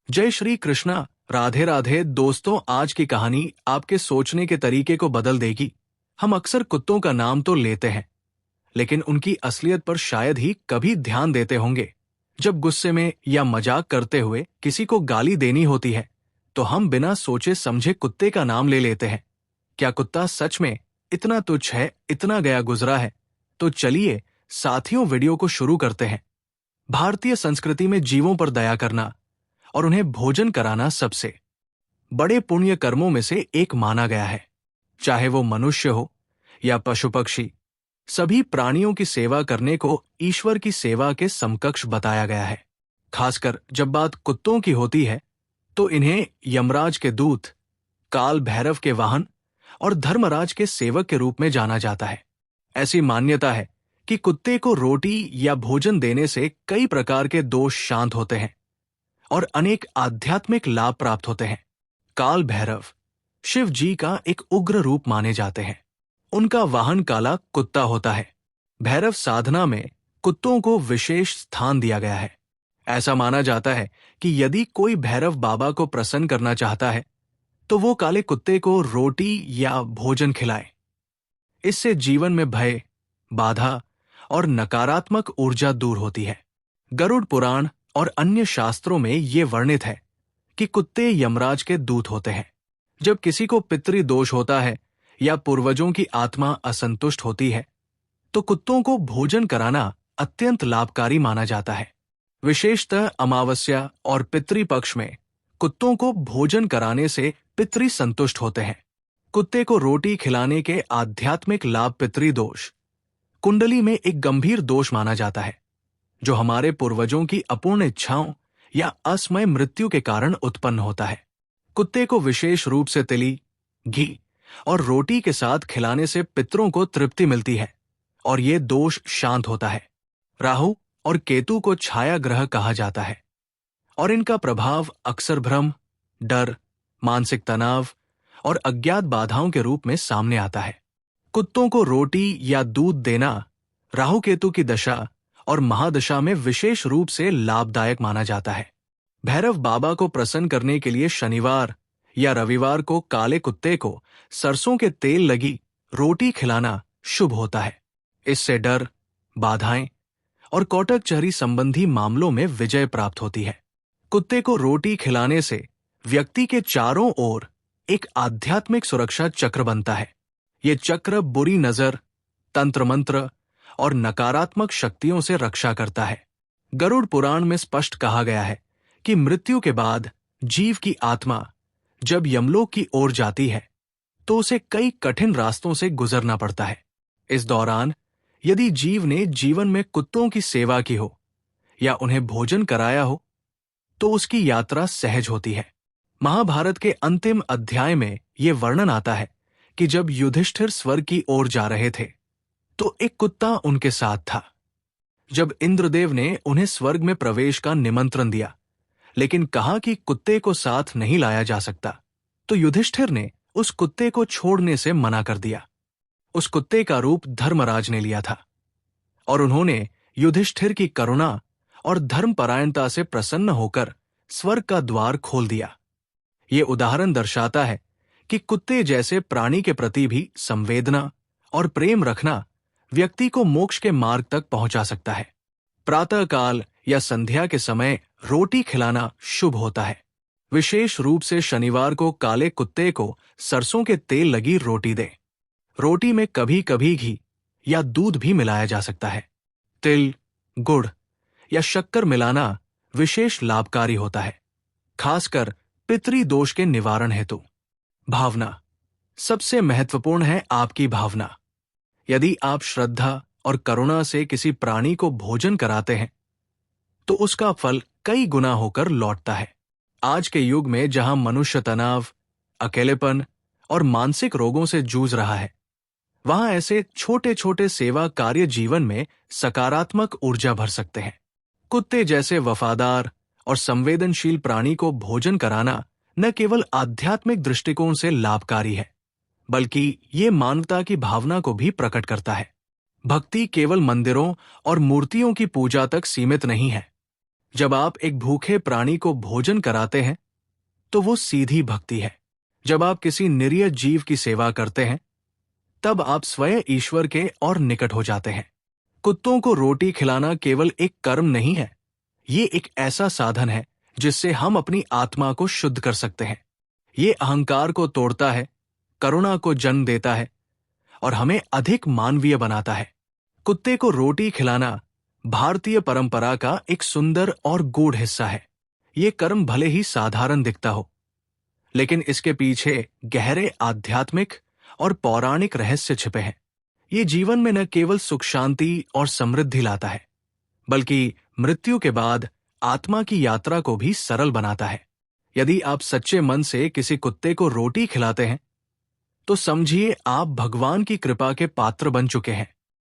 जय श्री कृष्णा। राधे राधे दोस्तों, आज की कहानी आपके सोचने के तरीके को बदल देगी। हम अक्सर कुत्तों का नाम तो लेते हैं, लेकिन उनकी असलियत पर शायद ही कभी ध्यान देते होंगे। जब गुस्से में या मजाक करते हुए किसी को गाली देनी होती है, तो हम बिना सोचे समझे कुत्ते का नाम ले लेते हैं। क्या कुत्ता सच में इतना तुच्छ है, इतना गया गुजरा है? तो चलिए साथियों, वीडियो को शुरू करते हैं। भारतीय संस्कृति में जीवों पर दया करना और उन्हें भोजन कराना सबसे बड़े पुण्य कर्मों में से एक माना गया है। चाहे वो मनुष्य हो या पशु पक्षी, सभी प्राणियों की सेवा करने को ईश्वर की सेवा के समकक्ष बताया गया है। खासकर जब बात कुत्तों की होती है, तो इन्हें यमराज के दूत, काल भैरव के वाहन और धर्मराज के सेवक के रूप में जाना जाता है। ऐसी मान्यता है कि कुत्ते को रोटी या भोजन देने से कई प्रकार के दोष शांत होते हैं और अनेक आध्यात्मिक लाभ प्राप्त होते हैं। काल भैरव शिव जी का एक उग्र रूप माने जाते हैं। उनका वाहन काला कुत्ता होता है। भैरव साधना में कुत्तों को विशेष स्थान दिया गया है। ऐसा माना जाता है कि यदि कोई भैरव बाबा को प्रसन्न करना चाहता है, तो वो काले कुत्ते को रोटी या भोजन खिलाए। इससे जीवन में भय, बाधा और नकारात्मक ऊर्जा दूर होती है। गरुड़ पुराण और अन्य शास्त्रों में ये वर्णित है कि कुत्ते यमराज के दूत होते हैं। जब किसी को पितृ दोष होता है या पूर्वजों की आत्मा असंतुष्ट होती है, तो कुत्तों को भोजन कराना अत्यंत लाभकारी माना जाता है। विशेषतः अमावस्या और पितृपक्ष में कुत्तों को भोजन कराने से पितृ संतुष्ट होते हैं। कुत्ते को रोटी खिलाने के आध्यात्मिक लाभ पितृदोष कुंडली में एक गंभीर दोष माना जाता है, जो हमारे पूर्वजों की अपूर्ण इच्छाओं या असमय मृत्यु के कारण उत्पन्न होता है। कुत्ते को विशेष रूप से तिली, घी और रोटी के साथ खिलाने से पितरों को तृप्ति मिलती है और ये दोष शांत होता है। राहु और केतु को छाया ग्रह कहा जाता है और इनका प्रभाव अक्सर भ्रम, डर, मानसिक तनाव और अज्ञात बाधाओं के रूप में सामने आता है। कुत्तों को रोटी या दूध देना राहु केतु की दशा और महादशा में विशेष रूप से लाभदायक माना जाता है। भैरव बाबा को प्रसन्न करने के लिए शनिवार या रविवार को काले कुत्ते को सरसों के तेल लगी रोटी खिलाना शुभ होता है। इससे डर, बाधाएं और कौटकचहरी संबंधी मामलों में विजय प्राप्त होती है। कुत्ते को रोटी खिलाने से व्यक्ति के चारों ओर एक आध्यात्मिक सुरक्षा चक्र बनता है। ये चक्र बुरी नजर, तंत्र मंत्र और नकारात्मक शक्तियों से रक्षा करता है। गरुड़ पुराण में स्पष्ट कहा गया है कि मृत्यु के बाद जीव की आत्मा जब यमलोक की ओर जाती है, तो उसे कई कठिन रास्तों से गुजरना पड़ता है। इस दौरान यदि जीव ने जीवन में कुत्तों की सेवा की हो या उन्हें भोजन कराया हो, तो उसकी यात्रा सहज होती है। महाभारत के अंतिम अध्याय में यह वर्णन आता है कि जब युधिष्ठिर स्वर्ग की ओर जा रहे थे, तो एक कुत्ता उनके साथ था। जब इंद्रदेव ने उन्हें स्वर्ग में प्रवेश का निमंत्रण दिया, लेकिन कहा कि कुत्ते को साथ नहीं लाया जा सकता, तो युधिष्ठिर ने उस कुत्ते को छोड़ने से मना कर दिया। उस कुत्ते का रूप धर्मराज ने लिया था और उन्होंने युधिष्ठिर की करुणा और धर्मपरायणता से प्रसन्न होकर स्वर्ग का द्वार खोल दिया। ये उदाहरण दर्शाता है कि कुत्ते जैसे प्राणी के प्रति भी संवेदना और प्रेम रखना व्यक्ति को मोक्ष के मार्ग तक पहुंचा सकता है। प्रातःकाल या संध्या के समय रोटी खिलाना शुभ होता है। विशेष रूप से शनिवार को काले कुत्ते को सरसों के तेल लगी रोटी दें। रोटी में कभी कभी घी या दूध भी मिलाया जा सकता है। तिल, गुड़ या शक्कर मिलाना विशेष लाभकारी होता है, खासकर पितृ दोष के निवारण हेतु। भावना सबसे महत्वपूर्ण है, आपकी भावना। यदि आप श्रद्धा और करुणा से किसी प्राणी को भोजन कराते हैं, तो उसका फल कई गुना होकर लौटता है। आज के युग में जहां मनुष्य तनाव, अकेलेपन और मानसिक रोगों से जूझ रहा है, वहां ऐसे छोटे छोटे सेवा कार्य जीवन में सकारात्मक ऊर्जा भर सकते हैं। कुत्ते जैसे वफादार और संवेदनशील प्राणी को भोजन कराना न केवल आध्यात्मिक दृष्टिकोण से लाभकारी है, बल्कि ये मानवता की भावना को भी प्रकट करता है। भक्ति केवल मंदिरों और मूर्तियों की पूजा तक सीमित नहीं है। जब आप एक भूखे प्राणी को भोजन कराते हैं तो वो सीधी भक्ति है। जब आप किसी निरीह जीव की सेवा करते हैं तब आप स्वयं ईश्वर के और निकट हो जाते हैं। कुत्तों को रोटी खिलाना केवल एक कर्म नहीं है, ये एक ऐसा साधन है जिससे हम अपनी आत्मा को शुद्ध कर सकते हैं। ये अहंकार को तोड़ता है, करुणा को जन्म देता है और हमें अधिक मानवीय बनाता है। कुत्ते को रोटी खिलाना भारतीय परंपरा का एक सुंदर और गूढ़ हिस्सा है। ये कर्म भले ही साधारण दिखता हो, लेकिन इसके पीछे गहरे आध्यात्मिक और पौराणिक रहस्य छिपे हैं। ये जीवन में न केवल सुख शांति और समृद्धि लाता है, बल्कि मृत्यु के बाद आत्मा की यात्रा को भी सरल बनाता है। यदि आप सच्चे मन से किसी कुत्ते को रोटी खिलाते हैं तो समझिए आप भगवान की कृपा के पात्र बन चुके हैं।